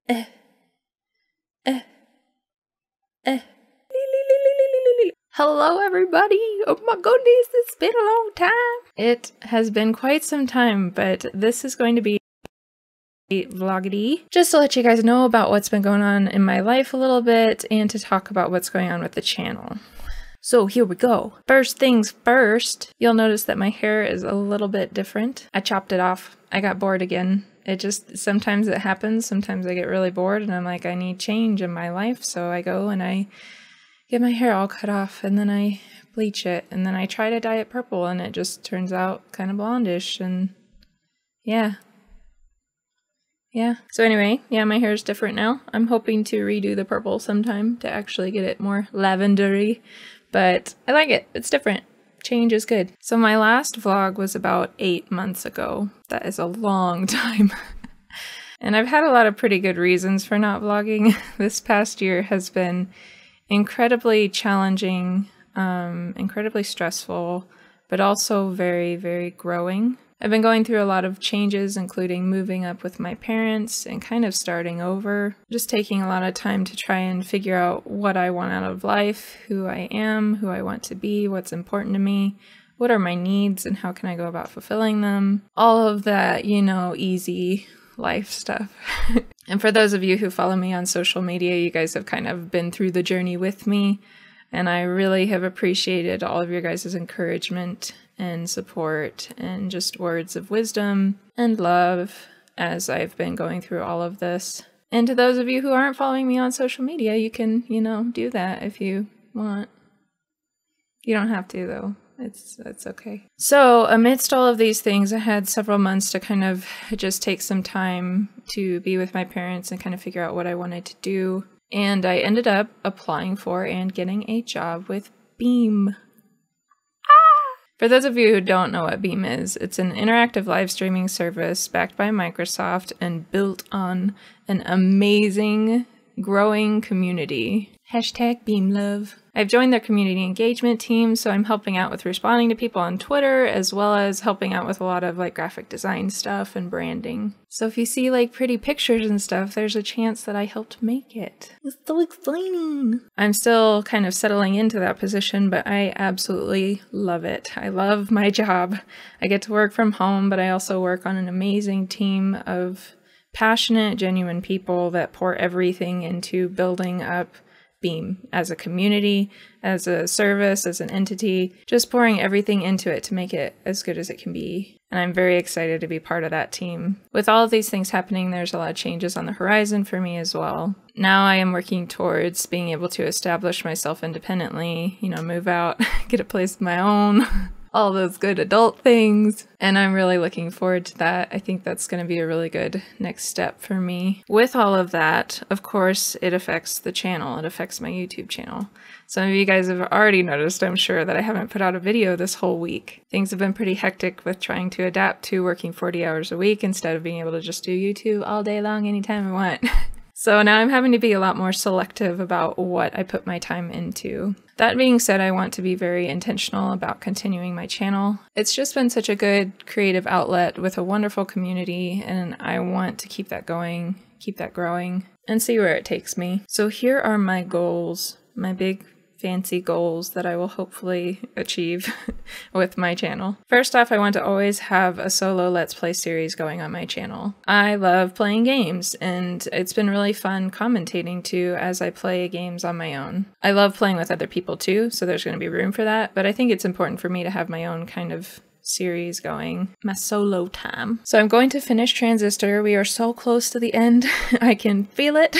Eh. Eh. Eh. Hello everybody! Oh my goodness, it's been a long time! It has been quite some time, but this is going to be a vloggity, just to let you guys know about what's been going on in my life a little bit, and to talk about what's going on with the channel. So here we go. First things first, you'll notice that my hair is a little bit different. I chopped it off. I got bored again. Sometimes it happens, sometimes I get really bored and I'm like, I need change in my life, so I go and I get my hair all cut off and then I bleach it and then I try to dye it purple and it just turns out kind of blondish and yeah. So anyway, yeah, my hair is different now. I'm hoping to redo the purple sometime to actually get it more lavendery, but I like it. It's different. Change is good. So my last vlog was about 8 months ago. That is a long time. And I've had a lot of pretty good reasons for not vlogging. This past year has been incredibly challenging, incredibly stressful, but also very, very growing. I've been going through a lot of changes, including moving up with my parents and kind of starting over. Just taking a lot of time to try and figure out what I want out of life, who I am, who I want to be, what's important to me, what are my needs, and how can I go about fulfilling them. All of that, you know, easy life stuff. And for those of you who follow me on social media, you guys have kind of been through the journey with me. And I really have appreciated all of your guys' encouragement and support and just words of wisdom and love as I've been going through all of this. And to those of you who aren't following me on social media, you can, you know, do that if you want. You don't have to though. It's okay. So amidst all of these things, I had several months to kind of just take some time to be with my parents and kind of figure out what I wanted to do. And I ended up applying for and getting a job with Beam. For those of you who don't know what Beam is, it's an interactive live streaming service backed by Microsoft and built on an amazing, growing community. #BeamLove. I've joined their community engagement team, so I'm helping out with responding to people on Twitter, as well as helping out with a lot of like graphic design stuff and branding. So if you see like pretty pictures and stuff, there's a chance that I helped make it. It's so exciting. I'm still kind of settling into that position, but I absolutely love it. I love my job. I get to work from home, but I also work on an amazing team of passionate, genuine people that pour everything into building up Beam as a community, as a service, as an entity, just pouring everything into it to make it as good as it can be. And I'm very excited to be part of that team. With all of these things happening, there's a lot of changes on the horizon for me as well. Now I am working towards being able to establish myself independently, you know, move out, get a place of my own, all those good adult things. And I'm really looking forward to that. I think that's going to be a really good next step for me. With all of that, of course, it affects the channel. It affects my YouTube channel. Some of you guys have already noticed, I'm sure, that I haven't put out a video this whole week. Things have been pretty hectic with trying to adapt to working 40 hours a week instead of being able to just do YouTube all day long anytime I want. So now I'm having to be a lot more selective about what I put my time into. That being said, I want to be very intentional about continuing my channel. It's just been such a good creative outlet with a wonderful community, and I want to keep that going, keep that growing, and see where it takes me. So here are my goals, my big fancy goals that I will hopefully achieve with my channel. First off, I want to always have a solo Let's Play series going on my channel. I love playing games, and it's been really fun commentating too as I play games on my own. I love playing with other people too, so there's going to be room for that, but I think it's important for me to have my own kind of series going, my solo time. So I'm going to finish Transistor. We are so close to the end. I can feel it.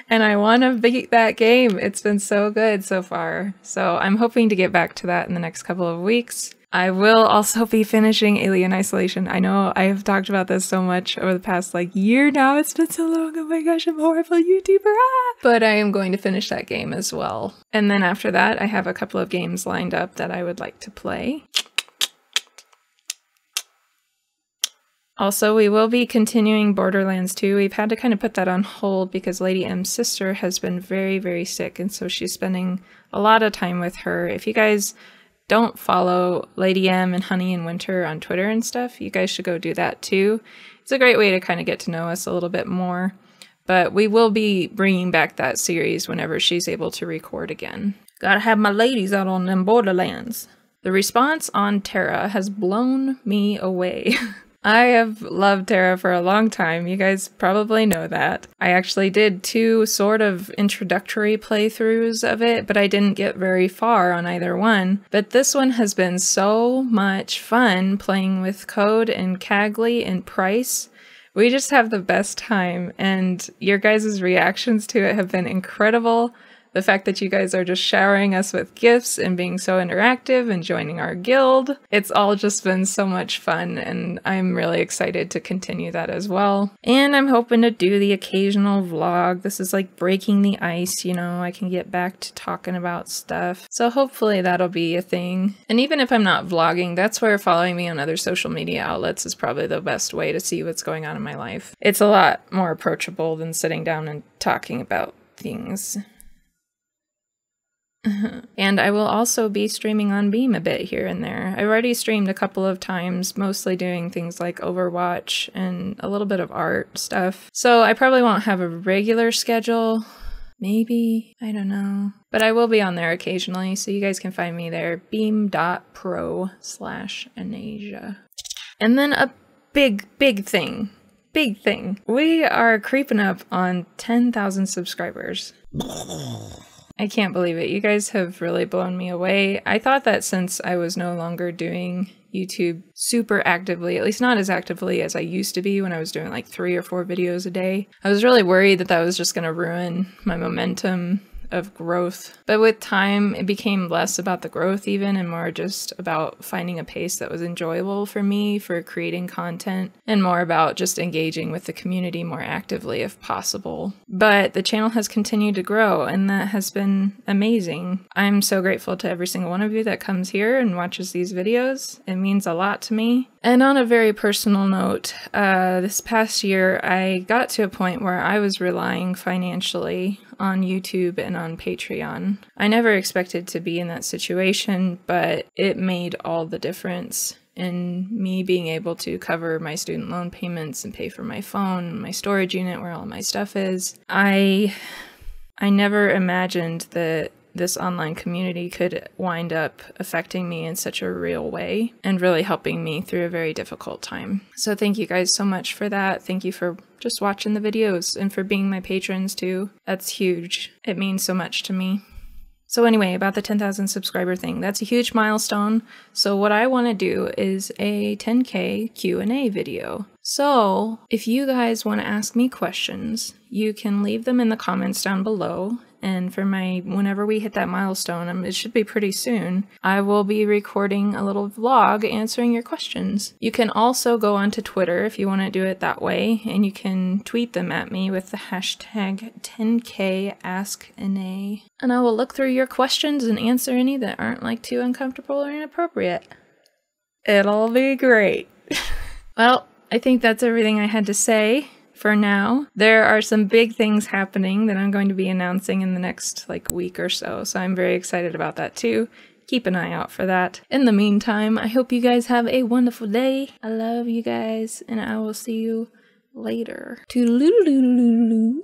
And I want to beat that game. It's been so good so far. So I'm hoping to get back to that in the next couple of weeks. I will also be finishing Alien Isolation. I know I have talked about this so much over the past like year now. It's been so long. Oh my gosh, I'm a horrible YouTuber. Ah! But I am going to finish that game as well. And then after that, I have a couple of games lined up that I would like to play. Also, we will be continuing Borderlands 2. We've had to kind of put that on hold because Lady M's sister has been very, very sick, and so she's spending a lot of time with her. If you guys don't follow Lady M and Honey and Winter on Twitter and stuff, you guys should go do that too. It's a great way to kind of get to know us a little bit more. But we will be bringing back that series whenever she's able to record again. Gotta have my ladies out on them borderlands. The response on Terra has blown me away. I have loved Terra for a long time. You guys probably know that. I actually did 2 sort of introductory playthroughs of it, but I didn't get very far on either one. But this one has been so much fun playing with Code and Cagley and Price. We just have the best time, and your guys' reactions to it have been incredible. The fact that you guys are just showering us with gifts and being so interactive and joining our guild. It's all just been so much fun, and I'm really excited to continue that as well. And I'm hoping to do the occasional vlog. This is like breaking the ice, you know, I can get back to talking about stuff. So hopefully that'll be a thing. And even if I'm not vlogging, that's where following me on other social media outlets is probably the best way to see what's going on in my life. It's a lot more approachable than sitting down and talking about things. And I will also be streaming on Beam a bit here and there. I've already streamed a couple of times, mostly doing things like Overwatch and a little bit of art stuff. So I probably won't have a regular schedule. Maybe, I don't know. But I will be on there occasionally, so you guys can find me there, beam.pro/Eneija. And then a big thing. Big thing. We are creeping up on 10,000 subscribers. I can't believe it. You guys have really blown me away. I thought that since I was no longer doing YouTube super actively, at least not as actively as I used to be when I was doing like 3 or 4 videos a day, I was really worried that that was just going to ruin my momentum of growth. But with time, it became less about the growth even and more just about finding a pace that was enjoyable for me for creating content and more about just engaging with the community more actively if possible. But the channel has continued to grow and that has been amazing. I'm so grateful to every single one of you that comes here and watches these videos. It means a lot to me. And on a very personal note, this past year I got to a point where I was relying financially on YouTube and on Patreon. I never expected to be in that situation, but it made all the difference in me being able to cover my student loan payments and pay for my phone, my storage unit where all my stuff is. I never imagined that this online community could wind up affecting me in such a real way and really helping me through a very difficult time. So thank you guys so much for that. Thank you for just watching the videos and for being my patrons too. That's huge. It means so much to me. So anyway, about the 10,000 subscriber thing, that's a huge milestone. So what I want to do is a 10K Q&A video. So if you guys want to ask me questions, you can leave them in the comments down below. And for whenever we hit that milestone, it should be pretty soon, I will be recording a little vlog answering your questions. You can also go onto Twitter if you want to do it that way, and you can tweet them at me with the hashtag 10KAskEne. And I will look through your questions and answer any that aren't like too uncomfortable or inappropriate. It'll be great. Well, I think that's everything I had to say. For now, there are some big things happening that I'm going to be announcing in the next week or so, so I'm very excited about that too. Keep an eye out for that. In the meantime, I hope you guys have a wonderful day. I love you guys, and I will see you later. Toodaloo.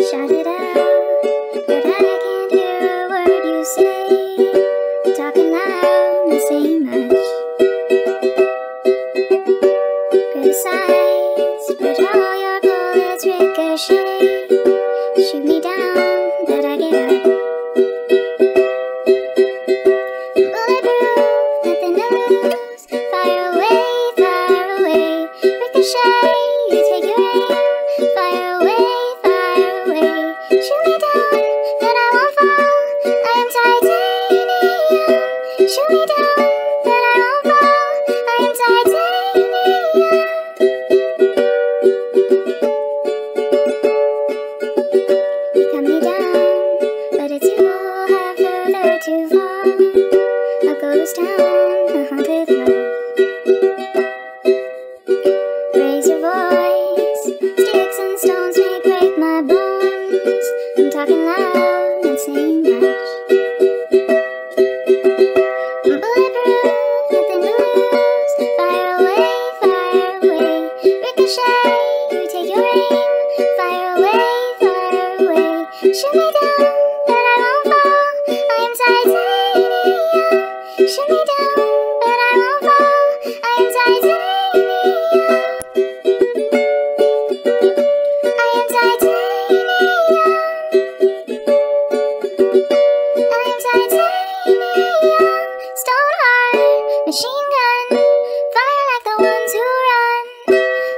Shout it out, but I can't hear a word you say. Talking loud, not saying much. Fire like the ones who run.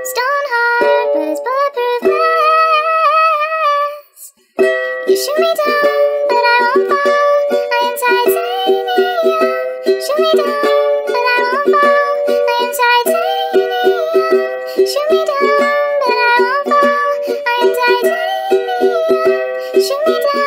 Stone hard, but it's bulletproof glass. You shoot me down, but I won't fall. I am titanium. Shoot me down, but I won't fall. I am titanium. Shoot me down, but I won't fall. I am titanium. Shoot me down.